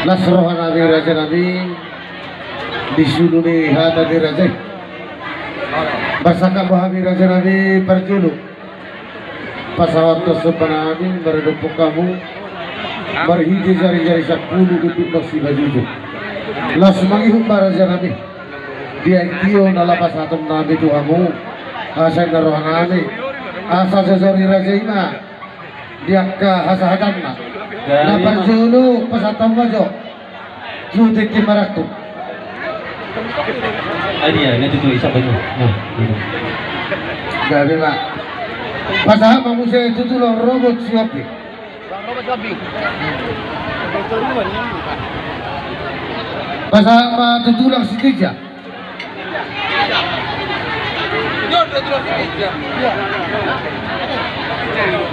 Nasrohan Nabi Raja Nabi disuluni hata di Raja Basaka Bahabi Raja Nabi perjulu pasawat tersebut Nabi berdupuk kamu berhiji jari-jari 10 duduk nasi bajuju las mangihum Raja Nabi dia ikio nalapas hatum Nabi tuhamu asal narohan Nabi asal sesori Raja Ima dia ke hasahatanna na perjulu pasatam wajo jutik timaraktu ya, nanti tuh isa banyak. Gabi mak. Pasahap kamu saya itu tuh robot siapi. Pasahap tutulang si Tija.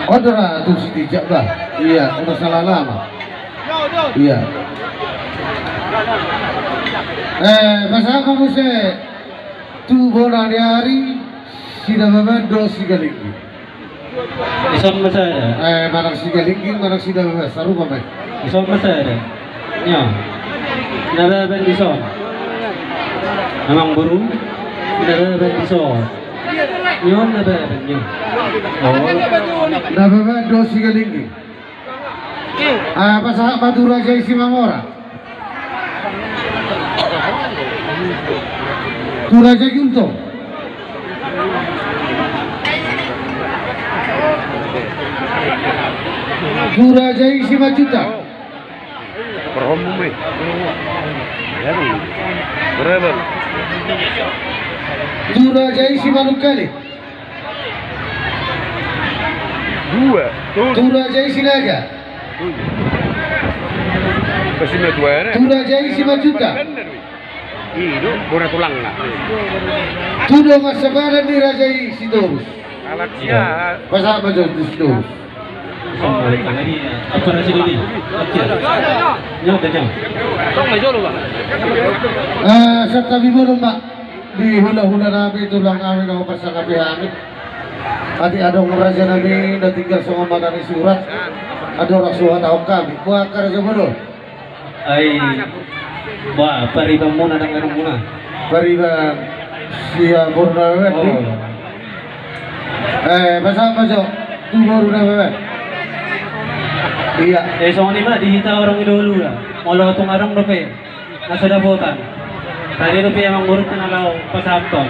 Odra tuh si Tija bah. Iya, udah salah lama. Iya. Pasahap kamu saya tuh bola hari sida babado sigalinggi. Isang masaya. Marang sigalinggi, marang sida babado saru pa may. Isang masaya. Nya. Nababan dison. Namang buru. Nababan dison. Yon nababan nyo. Nababado sigalinggi. Pasahap Madura Jai Simamora. Turaja Gunto Turaja isi majuta Turaja isi manukali Turaja isi naga Turaja isi majuta Itu bola tulang nggak? Tudo masabaran ni Rajai Sidorus. Alaksia. Pasal apa jauh Sidorus? Apa nasi dulu? Nyo dah jam. Kau nggak jual bang? Serta bibur mbak di hula-hula nabi tulang kami kau pasang kami hamid. Hati ada raja nabi dah tinggal sama matani surat. Ada orang surat tahu kami. Buat kerja bodoh. Wah, pariba muna ng ganun muna. Pariba siya burna bebet. Pasal apa jo? Tu burna bebet. Iya. So ni ma dihita orang idolo lah. Mula itong arang rupi nasa dabotan. Tadi rupi ang murut na nalaw pasapton.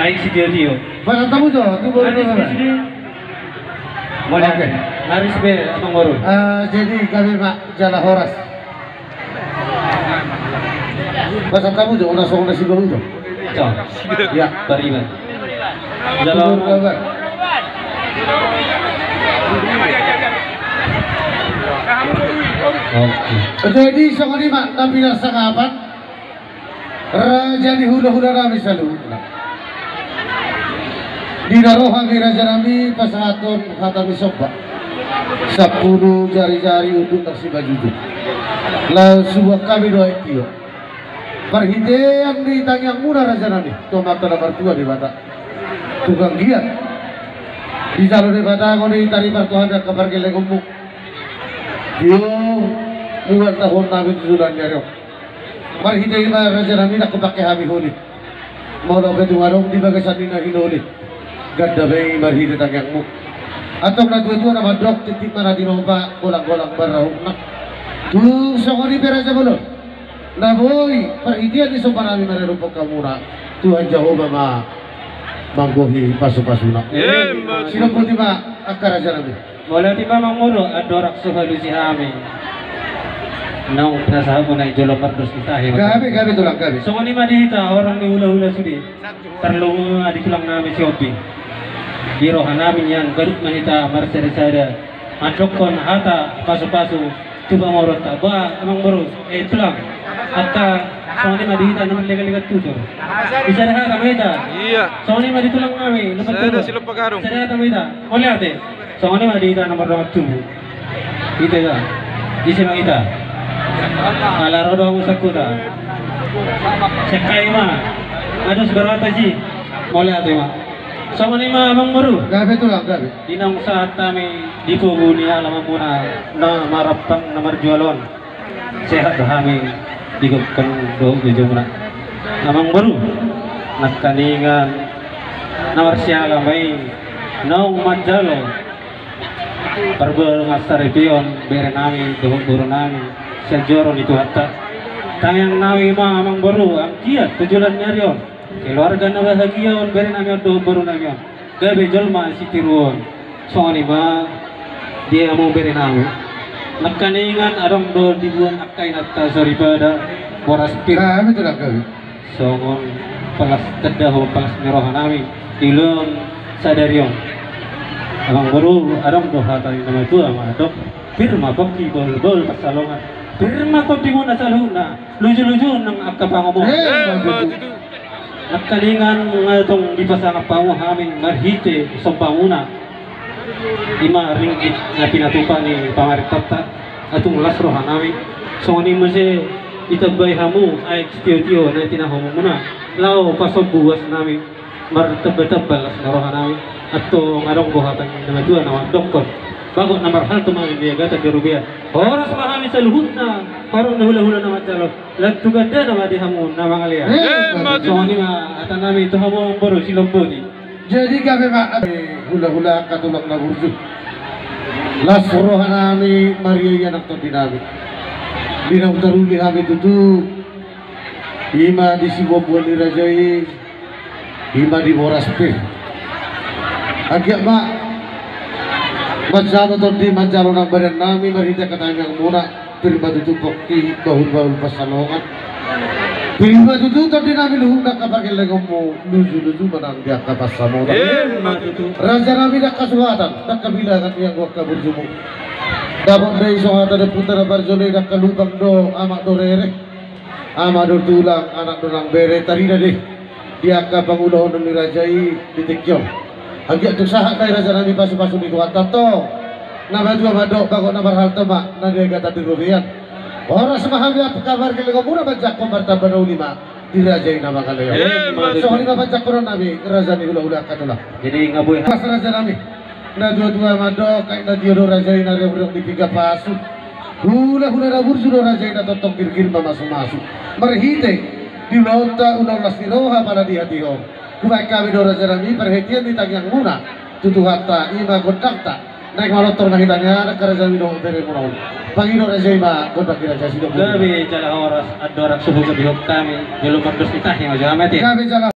Ay si Dio. Pasal tamu jo? Tu burna bebet. Mula. Naris be atong murut. Jadi kami mak jala horas. Pasal kamu jo udah soal nasi goreng jo. Ya, pariba. Jalan. Jadi soal ini mak nabi nasangapan raja di hula-hula nami selalu. Di naroha mi raja nami pasangaton kata misobak 10 jari-jari untuk nasi baju. Lalu sebuah kami doa itu. Perhidean di tangyang muna raja nani tomata nomor 2 di bata tukang giat di jalur di bata ko ni tari partuhan na kapargile kumbuk yung buwan tahun namin tutulan niya rin perhidean na raja nani nakapake hami hulit maulo ka tungarong di bagasan ni na hinulit ganda may marhidean tangyang mo atong natutuwa na madrok titik na natin pa kulang-kulang barahong na tusok ko ni pera sa bulon nah boy, perhidian di sopan kami merupok kamu nak Tuhan Jehovah ma manggohi pasu-pasuna. Sino po di ba akar aja nabi? Wala di ba manguro adorak suhalusi kami. Nang pinasahan mo na ijolo pardos kita. Gabi tulang gabi. So ni madita orang ni hula-hula sudi. Terlalu adik tulang namin si Opi. Dirohan namin yan garut mahita marsada-sada. Adokon hata pasu-pasu. Tuba morot ta ba amang morot tulang. Atta Sony madita naman legal-legal tutor. Isa na kami ita. Iya. Sony madito lang kami. Saya silap pagarong. Isa na kami ita. Muli ate. Sony madita naman ramat tubo. Ita ya. Isi mang ita. Alaro daw mo sa kuta. Sekay ma. Ados berata ji. Muli ate ma. Sama ni ma amang maru. Gabi tulang gabi. Dinang saat kami di kubu ni alam muna na maraptang na marjualon. sehat kami digupkan do jumlah namang baru nakaningan nawar siya lamay naung madjalo perbel ngasaripion bere nami dohok buru nami sejoro itu hatta tayang nawi ma amang baru ang kiat tujulan nyarion keluarga na bahagia on bere nami dohok buru nami on gabe jolma sitiruon soalnya ma dia mau bere nami nakaningan arong do dibuan akay natta sorry pada boras pir Kami tidak kami. songon pelas tedaho pelas merohan nami ilon sadarion amang baru arong do hatay nama itu ama dok firma baki bol pasalongan firma to dingon asaluna luju-luju nang akapangomong nakaningan ngatong dipasang pawo hamin marhite sompanguna 5 ringgit na pinatupa ni pangarikata atong lasro hanami so ni mo siya itabay hamu ay tiyo-tiyo na tinahong muna lao pasok buwas namin martabay-tabay lasro hanami at to ngarong buhatan na madua na doktor bago na marhal tumamin niya gata garubiya oras mahami sa luhut na parang nahula-hula na matsalo lagtugada na madihamun na mga liya so ni ma atan namin ito hamu ang baro silong bodi. Jadi kami hula-hula katulak na burjo. Las rohan nami Maria yang nakto dinami. Binaw taruli kami tutu. Ima di Sibobuan ni Rajai. Ima di Boraspir. Agak mak. Masyado to di manjalo ng badan nami marita katanyang muna. Pirma tutu koki bahul-bahul pasalongan. Pirma tutu to di nami luhung na kapagil na mo luju-luju manang dia kapasamo. Raja nami nak kasuhatan, nak kabilangan yang gua kaburju mo. Dapat dari sohatan de putar barjole nak kalubang do amak do rere. Amak do tulang anak do nang bere tarina deh. Dia ka pangulahon ni Rajai ditikyo. Agak tu sahat kay raja nami pasu-pasu di tuwa tato. Nama dua madok bago na marhal tama na dia kata dirubian. Oras mahami at kabar kailangan muna bajak ko martaban na ulima di Rajai nama kalayo. So halima bajak ko na nami raja ni hula-hula katula. Jadi ngaboy Pas raja nami na dua madok kay na diyo Rajai na rebrok di piga pasu. Hula-hula na bursu do Rajai na totong kirkir mamasuk-masuk. Marhite di lauta unang lasniroha para di hati ho. Kubay kami do raja nami perhatian di tagyang muna tutuhata ima godakta. Naik malotor na kitanya nagkaraja mi do bere mo. Panginoon Raja ima godak kira sido. gabi jala oras at dorak suhu kabihok kami jalo magdos kita hima jamet Kami jala